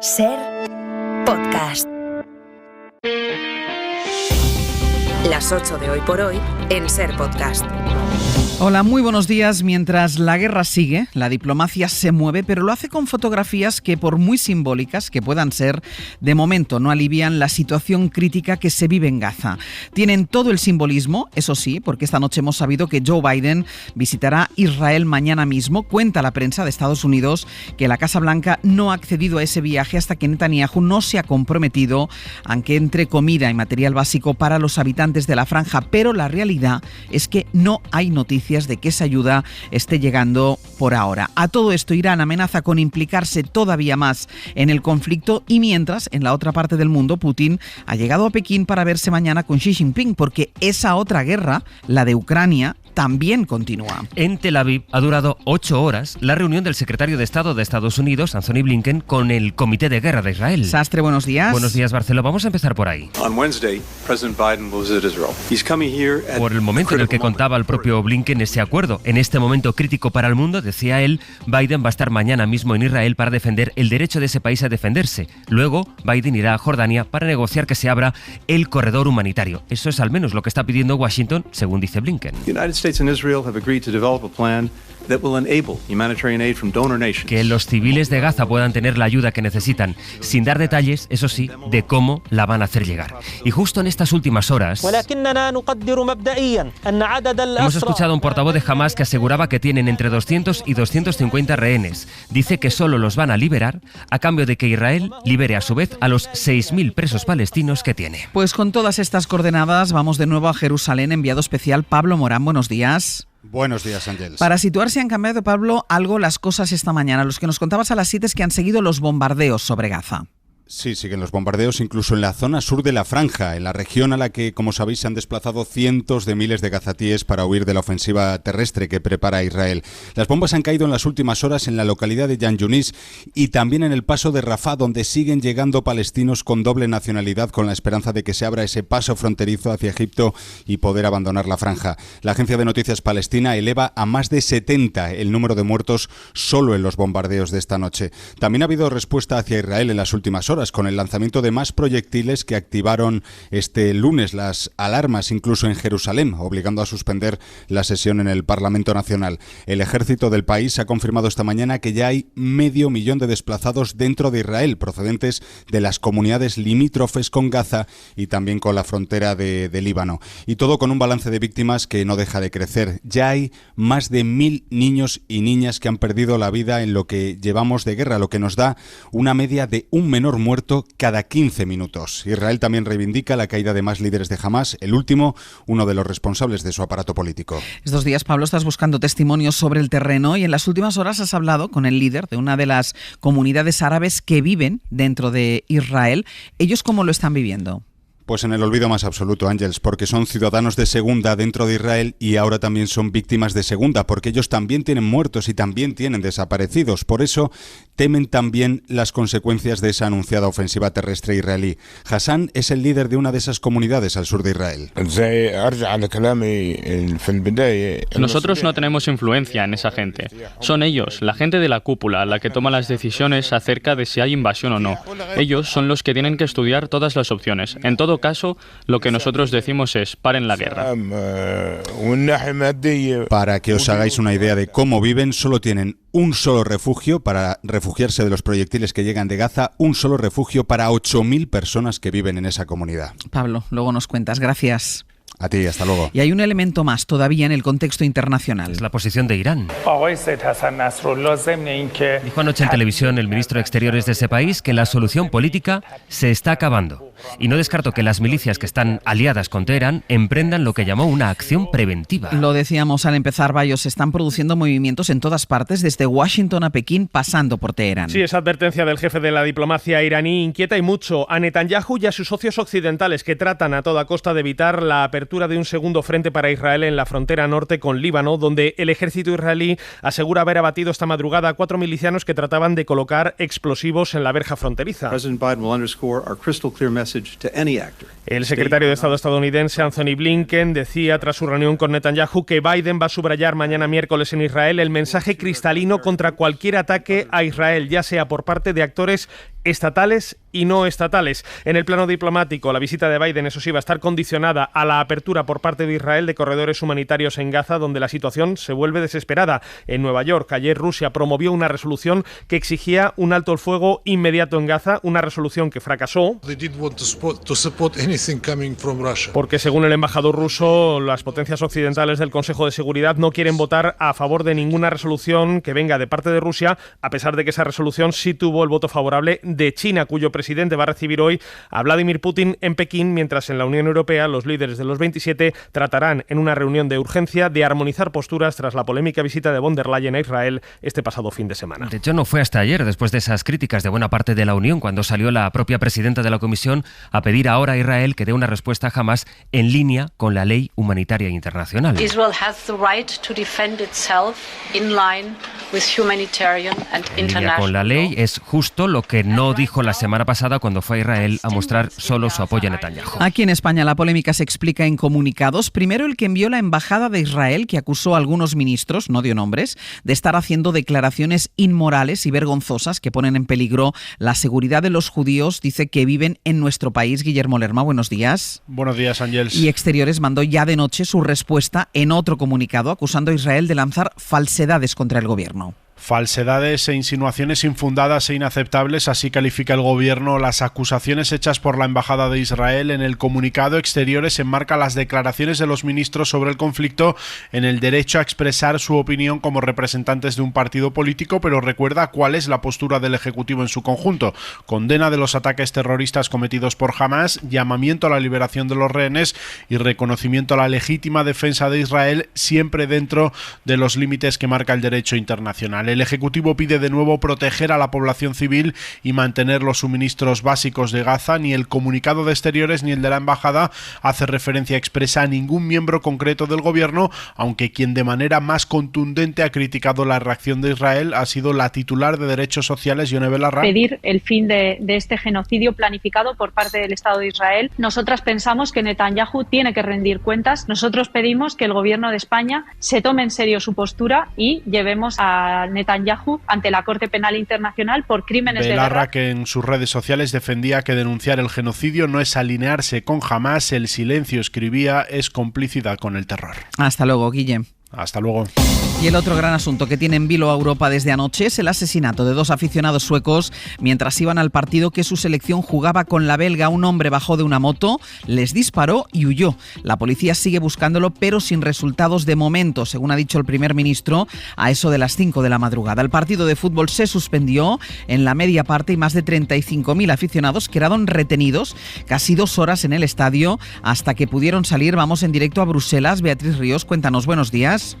Ser Podcast. Las 8 de hoy por hoy en Ser Podcast. Hola, muy buenos días. Mientras la guerra sigue, la diplomacia se mueve, pero lo hace con fotografías que, por muy simbólicas que puedan ser, de momento no alivian la situación crítica que se vive en Gaza. Tienen todo el simbolismo, eso sí, porque esta noche hemos sabido que Joe Biden visitará Israel mañana mismo. Cuenta la prensa de Estados Unidos que la Casa Blanca no ha accedido a ese viaje hasta que Netanyahu no se ha comprometido a que entre comida y material básico para los habitantes de la franja, pero la realidad es que no hay noticias de que esa ayuda esté llegando por ahora. A todo esto, Irán amenaza con implicarse todavía más en el conflicto y mientras, en la otra parte del mundo, Putin ha llegado a Pekín para verse mañana con Xi Jinping, porque esa otra guerra, la de Ucrania, también continúa. En Tel Aviv ha durado 8 horas la reunión del secretario de Estado de Estados Unidos, Anthony Blinken, con el Comité de Guerra de Israel. Sastre, buenos días. Buenos días, Barceló. Vamos a empezar por ahí. Por el momento en el que contaba el propio Blinken ese acuerdo. En este momento crítico para el mundo, decía él, Biden va a estar mañana mismo en Israel para defender el derecho de ese país a defenderse. Luego, Biden irá a Jordania para negociar que se abra el corredor humanitario. Eso es al menos lo que está pidiendo Washington, según dice Blinken. Que los civiles de Gaza puedan tener la ayuda que necesitan, sin dar detalles, eso sí, de cómo la van a hacer llegar. Y justo en estas últimas horas hemos escuchado a un portavoz de Hamás que aseguraba que tienen entre 200 y 250 rehenes. Dice que solo los van a liberar a cambio de que Israel libere a su vez a los 6.000 presos palestinos que tiene. Pues con todas estas coordenadas vamos de nuevo a Jerusalén. Enviado especial Pablo Morán, buenos días. Buenos días, Ángeles. Para situarse, han cambiado, Pablo, algo las cosas esta mañana. Los que nos contabas a las 7 es que han seguido los bombardeos sobre Gaza. Sí, siguen los bombardeos incluso en la zona sur de la franja, en la región a la que, como sabéis, se han desplazado cientos de miles de gazatíes para huir de la ofensiva terrestre que prepara Israel. Las bombas han caído en las últimas horas en la localidad de Yan Yunis y también en el paso de Rafah, donde siguen llegando palestinos con doble nacionalidad con la esperanza de que se abra ese paso fronterizo hacia Egipto y poder abandonar la franja. La agencia de noticias palestina eleva a más de 70 el número de muertos solo en los bombardeos de esta noche. También ha habido respuesta hacia Israel en las últimas horas, con el lanzamiento de más proyectiles que activaron este lunes las alarmas incluso en Jerusalén, obligando a suspender la sesión en el Parlamento Nacional. El ejército del país ha confirmado esta mañana que ya hay 500.000 de desplazados dentro de Israel, procedentes de las comunidades limítrofes con Gaza y también con la frontera de Líbano. Y todo con un balance de víctimas que no deja de crecer. Ya hay más de 1.000 niños y niñas que han perdido la vida en lo que llevamos de guerra, lo que nos da una media de un menor muerto cada 15 minutos. Israel también reivindica la caída de más líderes de Hamás, el último, uno de los responsables de su aparato político. Estos días, Pablo, estás buscando testimonios sobre el terreno y en las últimas horas has hablado con el líder de una de las comunidades árabes que viven dentro de Israel. ¿Ellos cómo lo están viviendo? Pues en el olvido más absoluto, Ángeles, porque son ciudadanos de segunda dentro de Israel y ahora también son víctimas de segunda, porque ellos también tienen muertos y también tienen desaparecidos. Por eso temen también las consecuencias de esa anunciada ofensiva terrestre israelí. Hassan es el líder de una de esas comunidades al sur de Israel. Nosotros no tenemos influencia en esa gente. Son ellos, la gente de la cúpula, la que toma las decisiones acerca de si hay invasión o no. Ellos son los que tienen que estudiar todas las opciones. En todo caso, lo que nosotros decimos es paren la guerra. Para que os hagáis una idea de cómo viven, solo tienen un solo refugio para refugiarse de los proyectiles que llegan de Gaza, un solo refugio para 8.000 personas que viven en esa comunidad. Pablo, luego nos cuentas. Gracias. A ti, hasta luego. Y hay un elemento más todavía en el contexto internacional. Es la posición de Irán. Dijo anoche en televisión el ministro de Exteriores de ese país que la solución política se está acabando. Y no descarto que las milicias que están aliadas con Teherán emprendan lo que llamó una acción preventiva. Lo decíamos al empezar, Bayo, se están produciendo movimientos en todas partes, desde Washington a Pekín, pasando por Teherán. Sí, esa advertencia del jefe de la diplomacia iraní inquieta y mucho a Netanyahu y a sus socios occidentales que tratan a toda costa de evitar la apertura de un segundo frente para Israel en la frontera norte con Líbano, donde el ejército israelí asegura haber abatido esta madrugada a 4 milicianos que trataban de colocar explosivos en la verja fronteriza. El secretario de Estado estadounidense Anthony Blinken decía tras su reunión con Netanyahu que Biden va a subrayar mañana miércoles en Israel el mensaje cristalino contra cualquier ataque a Israel, ya sea por parte de actores estatales y no estatales. En el plano diplomático, la visita de Biden, eso sí, va a estar condicionada a la apertura por parte de Israel de corredores humanitarios en Gaza, donde la situación se vuelve desesperada. En Nueva York, ayer Rusia promovió una resolución que exigía un alto el fuego inmediato en Gaza, una resolución que fracasó porque, según el embajador ruso, las potencias occidentales del Consejo de Seguridad no quieren votar a favor de ninguna resolución que venga de parte de Rusia, a pesar de que esa resolución sí tuvo el voto favorable de China, cuyo presidente va a recibir hoy a Vladimir Putin en Pekín, mientras en la Unión Europea los líderes de los 27 tratarán en una reunión de urgencia de armonizar posturas tras la polémica visita de von der Leyen a Israel este pasado fin de semana. De hecho, no fue hasta ayer, después de esas críticas de buena parte de la Unión, cuando salió la propia presidenta de la Comisión a pedir ahora a Israel que dé una respuesta jamás en línea con la ley humanitaria internacional. Israel has the right to defend itself in line with humanitarian and international law. En línea con la ley es justo lo que no dijo la semana pasada cuando fue a Israel a mostrar solo su apoyo a Netanyahu. Aquí en España la polémica se explica en comunicados. Primero, el que envió la embajada de Israel, que acusó a algunos ministros, no dio nombres, de estar haciendo declaraciones inmorales y vergonzosas que ponen en peligro la seguridad de los judíos, dice, que viven en nuestro país. Guillermo Lerma, buenos días. Buenos días, Ángels. Y Exteriores mandó ya de noche su respuesta en otro comunicado acusando a Israel de lanzar falsedades contra el gobierno. Falsedades e insinuaciones infundadas e inaceptables, así califica el gobierno las acusaciones hechas por la Embajada de Israel. En el comunicado, Exteriores enmarca las declaraciones de los ministros sobre el conflicto en el derecho a expresar su opinión como representantes de un partido político, pero recuerda cuál es la postura del Ejecutivo en su conjunto. Condena de los ataques terroristas cometidos por Hamás, llamamiento a la liberación de los rehenes y reconocimiento a la legítima defensa de Israel, siempre dentro de los límites que marca el derecho internacional. El Ejecutivo pide de nuevo proteger a la población civil y mantener los suministros básicos de Gaza. Ni el comunicado de Exteriores ni el de la Embajada hace referencia expresa a ningún miembro concreto del gobierno, aunque quien de manera más contundente ha criticado la reacción de Israel ha sido la titular de Derechos Sociales, Yone Belarra. Pedir el fin de este genocidio planificado por parte del Estado de Israel. Nosotras pensamos que Netanyahu tiene que rendir cuentas. Nosotros pedimos que el gobierno de España se tome en serio su postura y llevemos a Netanyahu ante la Corte Penal Internacional por crímenes de guerra. Belarra, que en sus redes sociales defendía que denunciar el genocidio no es alinearse con Hamás, el silencio, escribía, es complicidad con el terror. Hasta luego, Guille. Hasta luego. Y el otro gran asunto que tiene en vilo a Europa desde anoche es el asesinato de 2 aficionados suecos mientras iban al partido que su selección jugaba con la belga. Un hombre bajó de una moto, les disparó y huyó. La policía sigue buscándolo, pero sin resultados de momento, según ha dicho el primer ministro, a eso de las 5 de la madrugada. El partido de fútbol se suspendió en la media parte y más de 35.000 aficionados quedaron retenidos casi 2 horas en el estadio hasta que pudieron salir. Vamos en directo a Bruselas. Beatriz Ríos, cuéntanos, buenos días.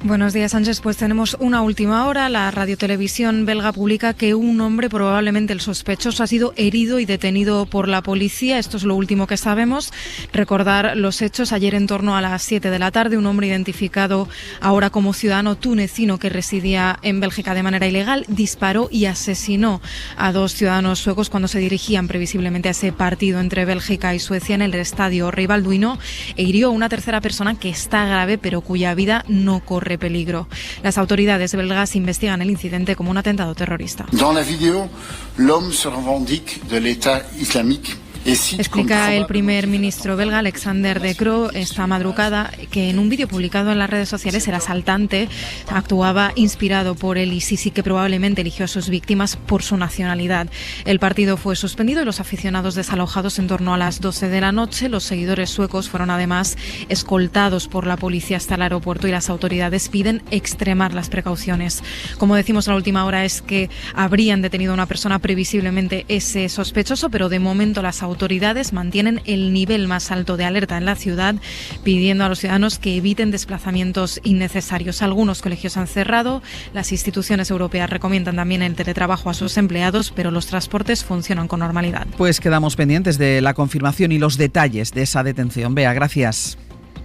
Buenos días, Sánchez. Pues tenemos una última hora. La radiotelevisión belga publica que un hombre, probablemente el sospechoso, ha sido herido y detenido por la policía. Esto es lo último que sabemos. Recordar los hechos. Ayer, en torno a las 7 de la tarde, un hombre identificado ahora como ciudadano tunecino que residía en Bélgica de manera ilegal disparó y asesinó a 2 ciudadanos suecos cuando se dirigían previsiblemente a ese partido entre Bélgica y Suecia en el estadio Rey Balduino, e hirió a una tercera persona que está grave pero cuya vida no corre peligro. Las autoridades belgas investigan el incidente como un atentado terrorista. Dans la vidéo, l'homme se revendique de l'État islamique. Explica el primer ministro belga, Alexander De Croo, esta madrugada, que en un vídeo publicado en las redes sociales el asaltante actuaba inspirado por el ISIS y que probablemente eligió a sus víctimas por su nacionalidad. El partido fue suspendido y los aficionados desalojados en torno a las 12 de la noche. Los seguidores suecos fueron además escoltados por la policía hasta el aeropuerto y las autoridades piden extremar las precauciones. Como decimos, la última hora es que habrían detenido a una persona, previsiblemente ese sospechoso, pero de momento las autoridades mantienen el nivel más alto de alerta en la ciudad, pidiendo a los ciudadanos que eviten desplazamientos innecesarios. Algunos colegios han cerrado, las instituciones europeas recomiendan también el teletrabajo a sus empleados, pero los transportes funcionan con normalidad. Pues quedamos pendientes de la confirmación y los detalles de esa detención. Bea, gracias.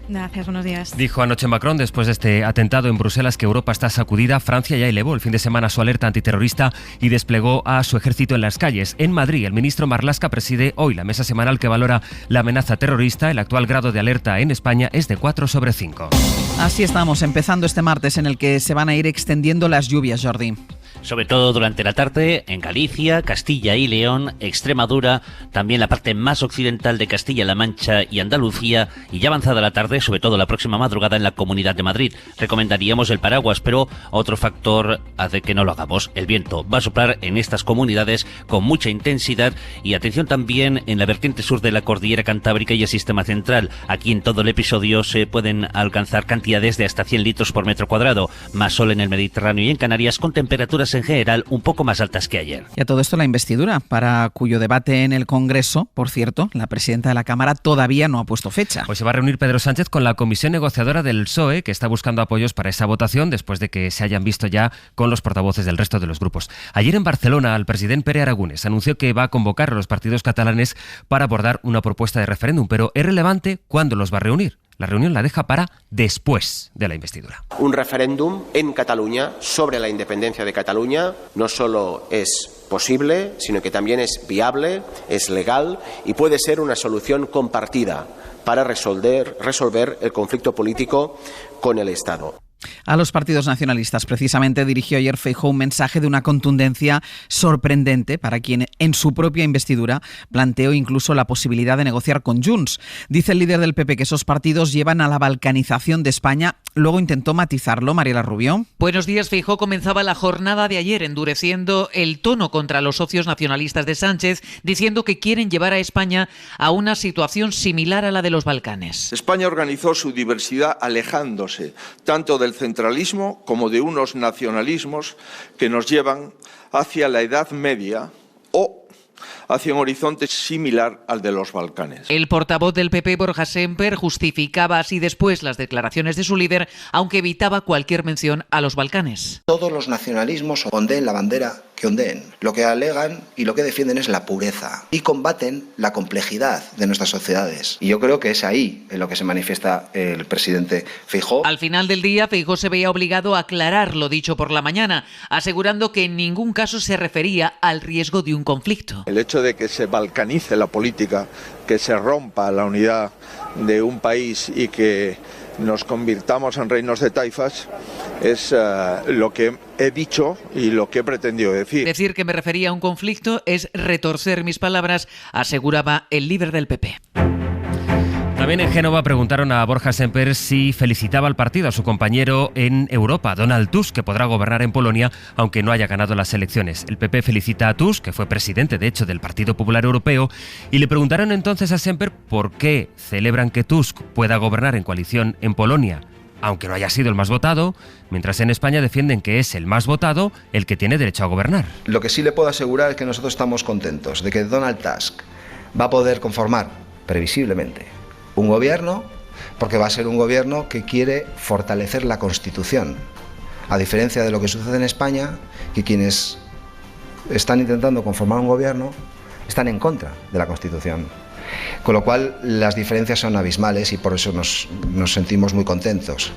Gracias, buenos días. Dijo anoche Macron, después de este atentado en Bruselas, que Europa está sacudida. Francia ya elevó el fin de semana su alerta antiterrorista y desplegó a su ejército en las calles. En Madrid, el ministro Marlaska preside hoy la mesa semanal que valora la amenaza terrorista. El actual grado de alerta en España es de 4/5. Así estamos, empezando este martes en el que se van a ir extendiendo las lluvias, Jordi. Sobre todo durante la tarde en Galicia, Castilla y León, Extremadura, también la parte más occidental de Castilla-La Mancha y Andalucía, y ya avanzada la tarde, sobre todo la próxima madrugada en la Comunidad de Madrid. Recomendaríamos el paraguas, pero otro factor hace que no lo hagamos. El viento va a soplar en estas comunidades con mucha intensidad, y atención también en la vertiente sur de la cordillera Cantábrica y el sistema central. Aquí en todo el episodio se pueden alcanzar cantidades de hasta 100 litros por metro cuadrado, más sol en el Mediterráneo y en Canarias, con temperaturas en general un poco más altas que ayer. Y a todo esto la investidura, para cuyo debate en el Congreso, por cierto, la presidenta de la Cámara todavía no ha puesto fecha. Pues se va a reunir Pedro Sánchez con la comisión negociadora del PSOE, que está buscando apoyos para esa votación después de que se hayan visto ya con los portavoces del resto de los grupos. Ayer en Barcelona, el presidente Pere Aragonès anunció que va a convocar a los partidos catalanes para abordar una propuesta de referéndum, pero es relevante cuándo los va a reunir. La reunión la deja para después de la investidura. Un referéndum en Cataluña sobre la independencia de Cataluña no solo es posible, sino que también es viable, es legal y puede ser una solución compartida para resolver el conflicto político con el Estado. A los partidos nacionalistas, precisamente, dirigió ayer Feijóo un mensaje de una contundencia sorprendente para quien en su propia investidura planteó incluso la posibilidad de negociar con Junts. Dice el líder del PP que esos partidos llevan a la balcanización de España. Luego intentó matizarlo, Mariela Rubio. Buenos días. Feijóo comenzaba la jornada de ayer endureciendo el tono contra los socios nacionalistas de Sánchez, diciendo que quieren llevar a España a una situación similar a la de los Balcanes. España organizó su diversidad alejándose tanto del centralismo como de unos nacionalismos que nos llevan hacia la Edad Media o hacia un horizonte similar al de los Balcanes. El portavoz del PP, Borja Semper, justificaba así después las declaraciones de su líder, aunque evitaba cualquier mención a los Balcanes. Todos los nacionalismos ondeen la bandera que ondeen. Lo que alegan y lo que defienden es la pureza y combaten la complejidad de nuestras sociedades. Y yo creo que es ahí en lo que se manifiesta el presidente Feijóo. Al final del día, Feijóo se veía obligado a aclarar lo dicho por la mañana, asegurando que en ningún caso se refería al riesgo de un conflicto. El hecho de que se balcanice la política, que se rompa la unidad de un país y que nos convirtamos en reinos de taifas es lo que he dicho y lo que he pretendido decir. Decir que me refería a un conflicto es retorcer mis palabras, aseguraba el líder del PP. También en Génova preguntaron a Borja Semper si felicitaba al partido, a su compañero en Europa, Donald Tusk, que podrá gobernar en Polonia aunque no haya ganado las elecciones. El PP felicita a Tusk, que fue presidente de hecho del Partido Popular Europeo, y le preguntaron entonces a Semper por qué celebran que Tusk pueda gobernar en coalición en Polonia, aunque no haya sido el más votado, mientras en España defienden que es el más votado el que tiene derecho a gobernar. Lo que sí le puedo asegurar es que nosotros estamos contentos de que Donald Tusk va a poder conformar, previsiblemente, un gobierno, porque va a ser un gobierno que quiere fortalecer la Constitución, a diferencia de lo que sucede en España, que quienes están intentando conformar un gobierno están en contra de la Constitución. Con lo cual las diferencias son abismales y por eso nos sentimos muy contentos.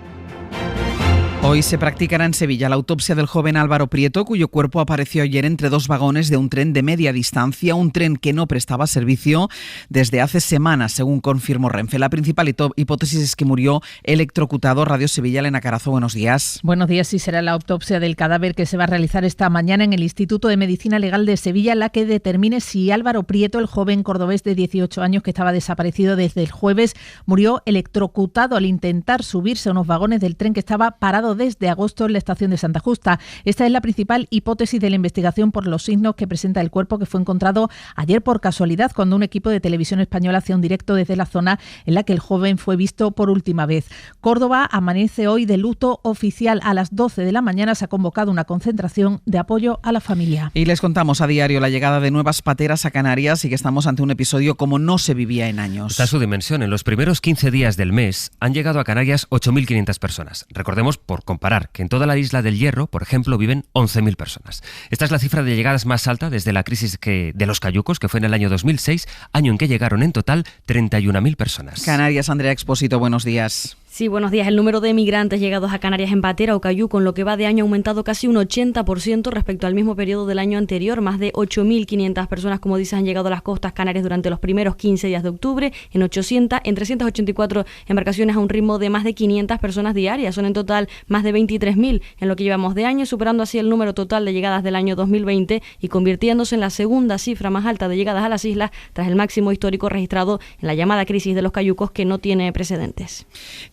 Hoy se practicará en Sevilla la autopsia del joven Álvaro Prieto, cuyo cuerpo apareció ayer entre dos vagones de un tren de media distancia, un tren que no prestaba servicio desde hace semanas, según confirmó Renfe. La principal hipótesis es que murió electrocutado. Radio Sevilla, Elena Carazo, buenos días. Buenos días. Sí, será la autopsia del cadáver que se va a realizar esta mañana en el Instituto de Medicina Legal de Sevilla, la que determine si Álvaro Prieto, el joven cordobés de 18 años que estaba desaparecido desde el jueves, murió electrocutado al intentar subirse a unos vagones del tren que estaba parado desde agosto en la estación de Santa Justa. Esta es la principal hipótesis de la investigación por los signos que presenta el cuerpo, que fue encontrado ayer por casualidad cuando un equipo de televisión española hacía un directo desde la zona en la que el joven fue visto por última vez. Córdoba amanece hoy de luto oficial. A las 12 de la mañana se ha convocado una concentración de apoyo a la familia. Y les contamos a diario la llegada de nuevas pateras a Canarias y que estamos ante un episodio como no se vivía en años. Está su dimensión. En los primeros 15 días del mes han llegado a Canarias 8.500 personas. Recordemos, por comparar, que en toda la isla del Hierro, por ejemplo, viven 11.000 personas. Esta es la cifra de llegadas más alta desde la crisis de los cayucos, que fue en el año 2006, año en que llegaron en total 31.000 personas. Canarias, Andrea Expósito, buenos días. Sí, buenos días. El número de migrantes llegados a Canarias en patera o cayú con lo que va de año ha aumentado casi un 80% respecto al mismo periodo del año anterior. Más de 8.500 personas, como dices, han llegado a las costas canarias durante los primeros 15 días de octubre, en 384 embarcaciones a un ritmo de más de 500 personas diarias. Son en total más de 23.000 en lo que llevamos de año, superando así el número total de llegadas del año 2020 y convirtiéndose en la segunda cifra más alta de llegadas a las islas tras el máximo histórico registrado en la llamada crisis de los cayucos, que no tiene precedentes.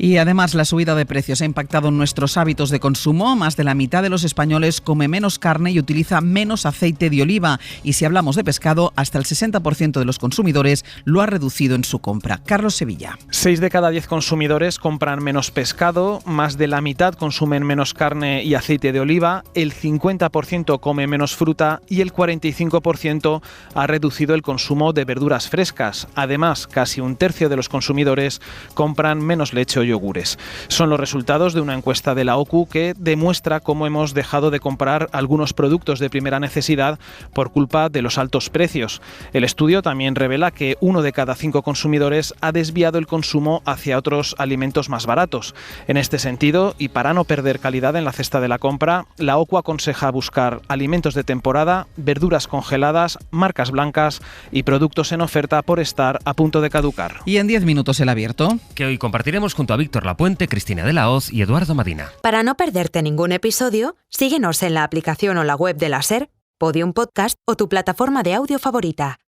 Y además la subida de precios ha impactado en nuestros hábitos de consumo. Más de la mitad de los españoles come menos carne y utiliza menos aceite de oliva. Y si hablamos de pescado, hasta el 60% de los consumidores lo ha reducido en su compra. Carlos Sevilla. 6 de cada 10 consumidores compran menos pescado, más de la mitad consumen menos carne y aceite de oliva, el 50% come menos fruta y el 45% ha reducido el consumo de verduras frescas. Además, casi un tercio de los consumidores compran menos leche o yogures. Son los resultados de una encuesta de la OCU que demuestra cómo hemos dejado de comprar algunos productos de primera necesidad por culpa de los altos precios. El estudio también revela que 1 de cada 5 consumidores ha desviado el consumo hacia otros alimentos más baratos. En este sentido, y para no perder calidad en la cesta de la compra, la OCU aconseja buscar alimentos de temporada, verduras congeladas, marcas blancas y productos en oferta por estar a punto de caducar. Y en 10 minutos el abierto, que hoy compartiremos junto a Víctor Lapuente, Cristina de la Hoz y Eduardo Madina. Para no perderte ningún episodio, síguenos en la aplicación o la web de la SER, Podium Podcast o tu plataforma de audio favorita.